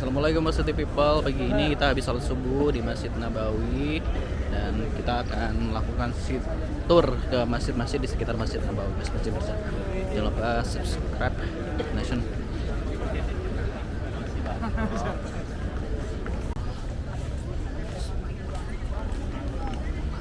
Assalamualaikum warahmatullahi people. Pagi ini kita habis salat subuh di Masjid Nabawi dan kita akan melakukan tour ke masjid-masjid di sekitar Masjid Nabawi, masjid besar. Jangan lupa subscribe Nation.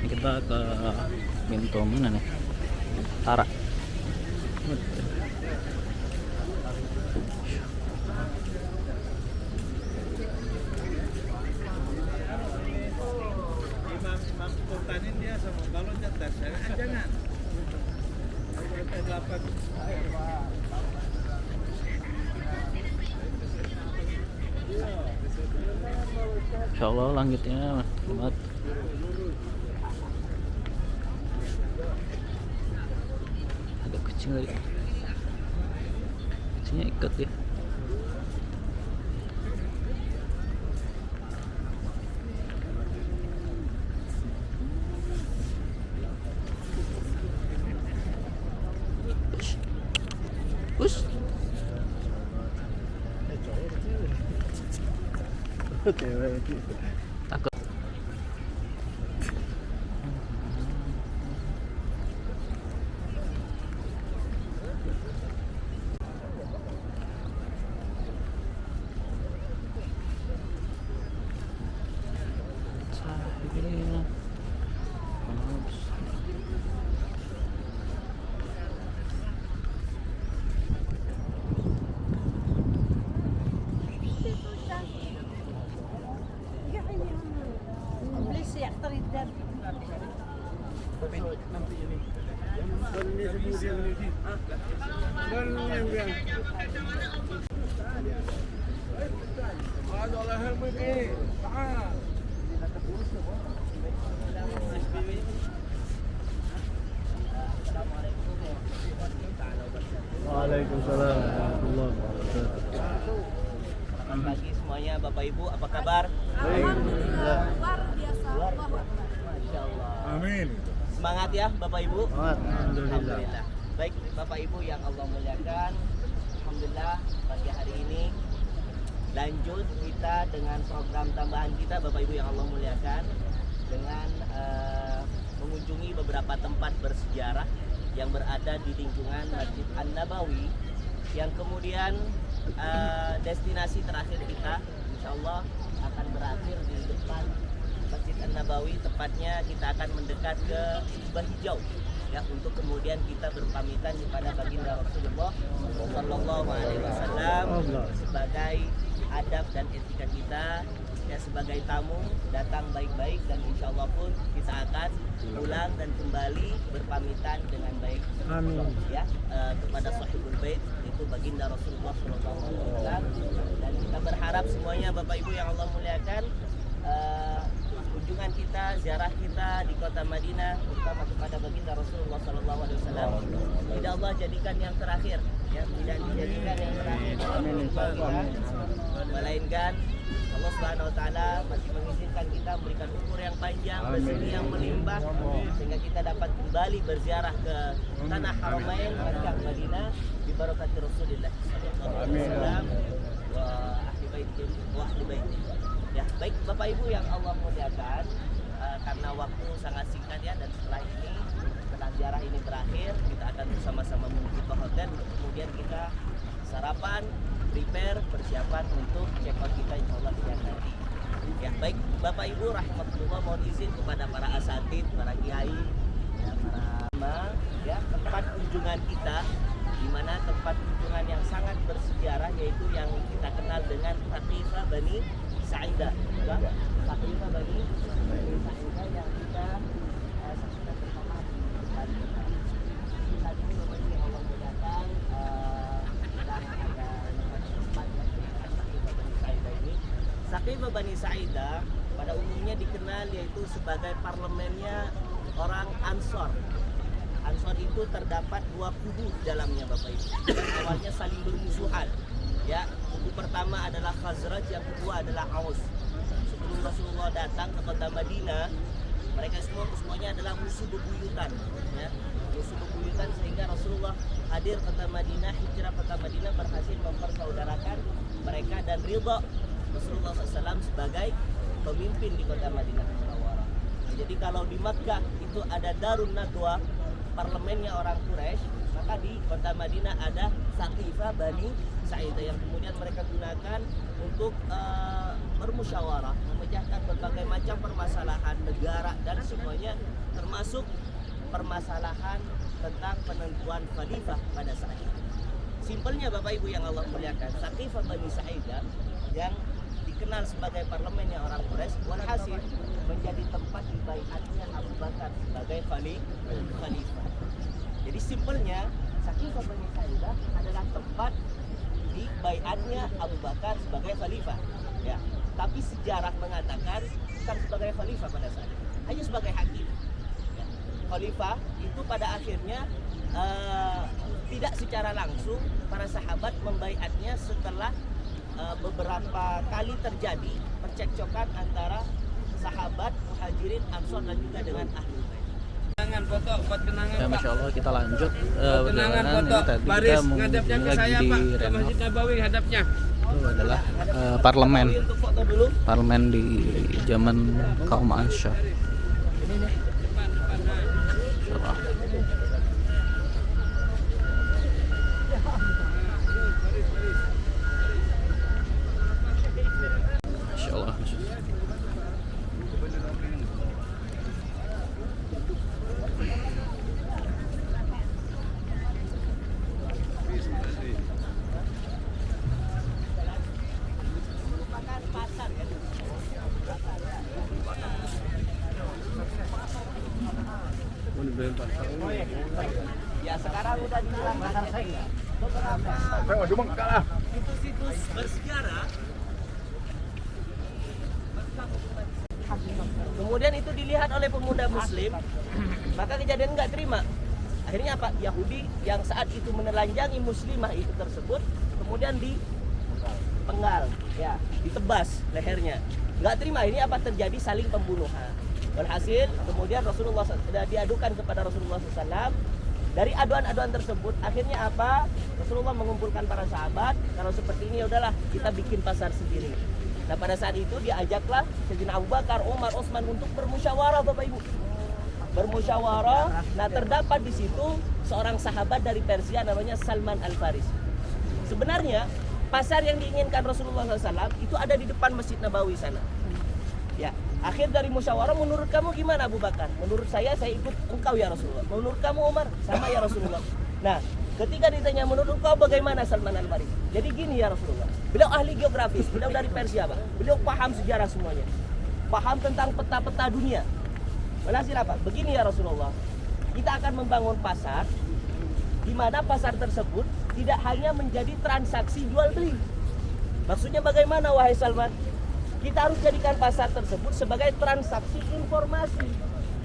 Ini kita ke pintu mana nih? Tara. Imam sultanin dia sama kalau jatah syariat jangan. Delapan. Insya Allah langitnya banget. Ada kucing lagi. Kucingnya ikut ya. Us. Takut. Waalaikumsalam warahmatullahi wabarakatuh. Selamat pagi semuanya Bapak Ibu, apa kabar? Alhamdulillah, luar biasa. Masya Allah. Amin. Semangat ya Bapak Ibu. Alhamdulillah. Baik Bapak Ibu yang Allah muliakan, alhamdulillah pagi hari ini lanjut kita dengan program tambahan kita Bapak Ibu yang Allah muliakan dengan mengunjungi beberapa tempat bersejarah yang berada di lingkungan Masjid An-Nabawi yang kemudian destinasi terakhir kita insya Allah akan berakhir di depan Masjid An-Nabawi, tepatnya kita akan mendekat ke Kubah Hijau ya, untuk kemudian kita berpamitan kepada baginda Rasulullah Shallallahu Alaihi Wasallam sebagai adab dan etika kita ya, sebagai tamu datang baik-baik dan insya Allah pun kita akan pulang dan kembali berpamitan dengan baik. Amin. Ya kepada sahibul bait itu baginda Rasulullah Shallallahu Alaihi Wasallam, dan kita berharap semuanya Bapak Ibu yang Allah muliakan kunjungan kita, ziarah kita di kota Madinah terutama kepada baginda Rasulullah Shallallahu Alaihi Wasallam tidak Allah jadikan yang terakhir ya, tidak dijadikan yang terakhir, melainkan Allah Subhanahu wa taala masih mengizinkan kita memberikan umur yang panjang, rezeki yang melimpah sehingga kita dapat kembali berziarah ke tanah Haramain Makkah Madinah di barakati Rasulullah sallallahu alaihi wasallam wa ahli baiti wa ahli baiti. Ya, baik Bapak Ibu yang Allah muliakan, karena waktu sangat singkat ya, dan setelah ini setelah ziarah ini berakhir kita akan bersama-sama menuju ke hotel untuk kemudian kita sarapan, prepare, persiapan untuk check out kita insyaallah siang nanti. Ya, baik Bapak Ibu rahmatullah, mohon izin kepada para asatid, para kiai, ya, para ya, tempat kunjungan kita di mana tempat kunjungan yang sangat bersejarah yaitu yang kita kenal dengan Saqifah Bani Sa'idah. Ya, Saqifah Bani Sa'idah yang kita saksikan bersama di hari ini. Saat ini Bapak Ibu yang Allah muliakan, sedang ada tempat yang Saqifah Bani Sa'idah ini. Saqifah Bani Sa'idah pada umumnya dikenal yaitu sebagai parlemennya orang Ansor. Ansor itu terdapat dua kubu di dalamnya Bapak Ibu. Awalnya saling bermusuhan. Ya, kubu pertama adalah Khazraj, yang kedua adalah Aus. Sebelum Rasulullah datang ke kota Madinah, mereka semuanya adalah musuh bebuyutan. Ya, musuh bebuyutan sehingga Rasulullah hadir ke kota Madinah, hijrah ke kota Madinah berhasil mempersaudarakan mereka dan ridha Rasulullah SAW sebagai pemimpin di kota Madinah Munawwarah. Jadi kalau di Makkah itu ada Darun Nadwa, parlemennya orang Quraisy, maka di kota Madinah ada Saqifah Bani Sa'idah yang kemudian mereka gunakan untuk bermusyawarah, memecahkan berbagai macam permasalahan negara dan semuanya, termasuk permasalahan tentang penentuan khalifah pada saat itu. Simpelnya Bapak Ibu yang Allah muliakan, Saqifah Bani Sa'idah yang dikenal sebagai parlemennya orang Quraisy, walhasil menjadi tempat dibaiatnya Abu Bakar sebagai khalifah. Jadi simpelnya Saqifah Bani Sa'idah adalah tempat dibaiatnya Abu Bakar sebagai khalifah. Ya, tapi sejarah mengatakan bukan sebagai khalifah pada saat itu, hanya sebagai hakim. Ya. Khalifah itu pada akhirnya tidak secara langsung para sahabat membaiatnya setelah beberapa kali terjadi percekcokan antara sahabat Muhajirin, Ansor dan juga dengan Ahlul Bait. Kenangan foto buat kenangan Ya, Pak. Masya Allah, kita lanjut Kenangan perjalanan. foto Ini tadi baris kita ngadapnya ke lagi saya di Pak, ke Renov. Masjid Nabawi hadapnya. Itu adalah parlemen Untuk foto dulu. di zaman kaum Ansar. Masya Allah. Masya Allah. Ya sekarang udah dihilangkan beberapa situs-situs bersejarah. Kemudian itu dilihat oleh pemuda Muslim, maka kejadian nggak terima. Akhirnya apa? Yahudi yang saat itu menelanjangi Muslimah itu tersebut, kemudian dipenggal, ya, ditebas lehernya. Nggak terima, ini apa terjadi saling pembunuhan. Walhasil kemudian Rasulullah diadukan kepada Rasulullah SAW. Dari aduan-aduan tersebut akhirnya apa? Rasulullah mengumpulkan para sahabat. Kalau seperti ini ya udahlah kita bikin pasar sendiri. Nah pada saat itu diajaklah Sayyidina Abu Bakar, Umar, Utsman untuk bermusyawarah Bapak Ibu. Bermusyawarah. Nah terdapat di situ seorang sahabat dari Persia namanya Salman Al-Farisi. Sebenarnya pasar yang diinginkan Rasulullah SAW itu ada di depan Masjid Nabawi sana. Ya, akhir dari musyawarah, menurut kamu gimana Abu Bakar? Menurut saya ikut engkau ya Rasulullah. Menurut kamu Umar? Sama ya Rasulullah. Nah, ketika ditanya menurut engkau bagaimana Salman Al-Farisi? Jadi gini ya Rasulullah. Beliau ahli geografis, beliau dari Persia, Pak. Beliau paham sejarah semuanya. Paham tentang peta-peta dunia. Walhasil apa? Begini ya Rasulullah. Kita akan membangun pasar di mana pasar tersebut tidak hanya menjadi transaksi jual beli. Maksudnya bagaimana wahai Salman? Kita harus jadikan pasar tersebut sebagai transaksi informasi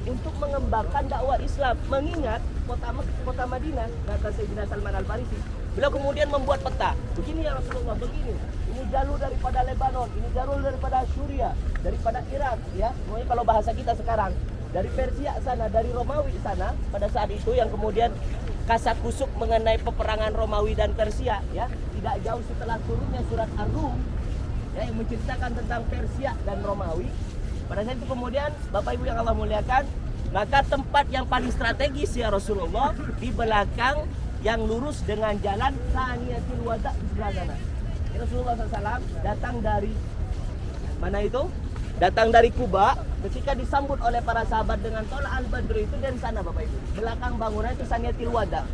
untuk mengembangkan dakwah Islam. Mengingat kota Madinah, kata Sayyidina Salman Al-Farisi, beliau kemudian membuat peta. Begini ya Rasulullah, begini. Ini jalur daripada Lebanon, ini jalur daripada Syria, daripada Irak, ya. Semuanya kalau bahasa kita sekarang, dari Persia sana, dari Romawi sana, pada saat itu yang kemudian kasak kusuk mengenai peperangan Romawi dan Persia, ya. Tidak jauh setelah turunnya surat Ar-Rum, ya, yang menceritakan tentang Persia dan Romawi. Pada saat itu kemudian Bapak Ibu yang Allah muliakan, maka tempat yang paling strategis ya Rasulullah di belakang yang lurus dengan jalan Saniyatul Wada di sebelah sana. Ya, Rasulullah SAW datang dari mana itu? Datang dari Kuba. Ketika disambut oleh para sahabat dengan Thala Al-Badr itu dari sana Bapak Ibu. Belakang bangunan itu Saniyatul Wada.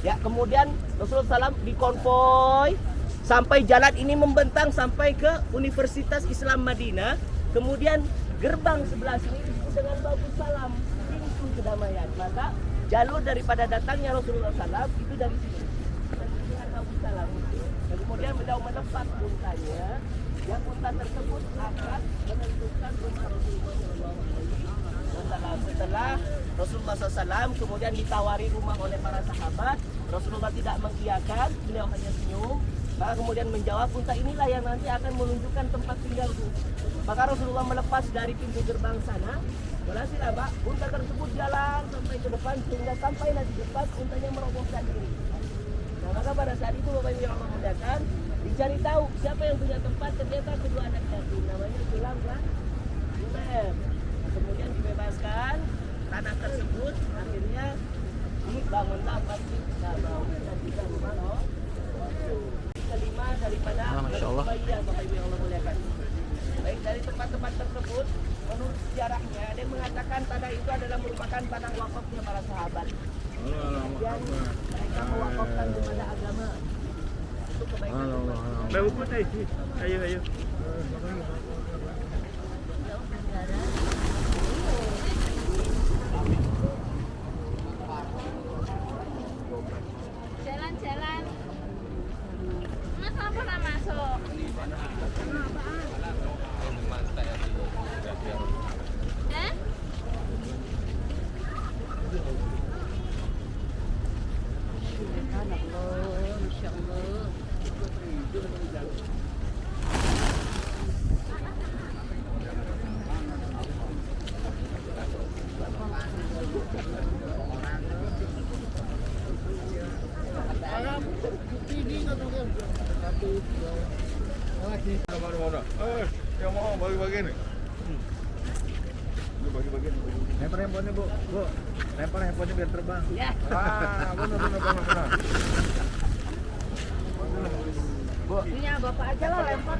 Ya, kemudian Rasulullah SAW dikonvoi sampai jalan ini membentang sampai ke Universitas Islam Madinah. Kemudian gerbang sebelah sini disebut dengan Babus Salam, pintu kedamaian. Maka jalur daripada datangnya Rasulullah SAW itu dari sini, dengan Babus Salam. Dan kemudian beliau menempat untanya, yang unta tersebut akan menentukan rumah Rasulullah SAW. Setelah Rasulullah SAW kemudian ditawari rumah oleh para sahabat, Rasulullah tidak mengiyakan, beliau hanya senyum. Maka kemudian menjawab, unta inilah yang nanti akan menunjukkan tempat tinggalku. Maka Rasulullah melepas dari pintu gerbang sana. Walhasil apa? Unta tersebut jalan sampai ke depan, sehingga sampailah di depan, untanya merobohkan diri. Nah maka pada saat itu Bapak Ibu yang Allah muliakan, dicari tahu siapa yang punya tempat. Ternyata kedua namanya tulang rahim. Kemudian dibebaskan tanah tersebut, akhirnya dibangunlah Masjid Nabawi dan juga rumah kelima daripada Masya Allah. bayi yang Bapak Ibu yang Allah muliakan. Baik, dari tempat-tempat tersebut menurut sejarahnya ada yang mengatakan tanah itu adalah merupakan tanah wakafnya para sahabat. Kemudian mereka mewakafkan kepada agama untuk kebaikan umat. Ayo. Jalan-jalan. Mas apa pernah masuk? Eh? Yang mau bagi-bagi nih. Bagi-bagi. Lempar handphonenya, Bu. Lempar handphonenya biar terbang. Ya. Benar. Punya Bapak aja lah lempar.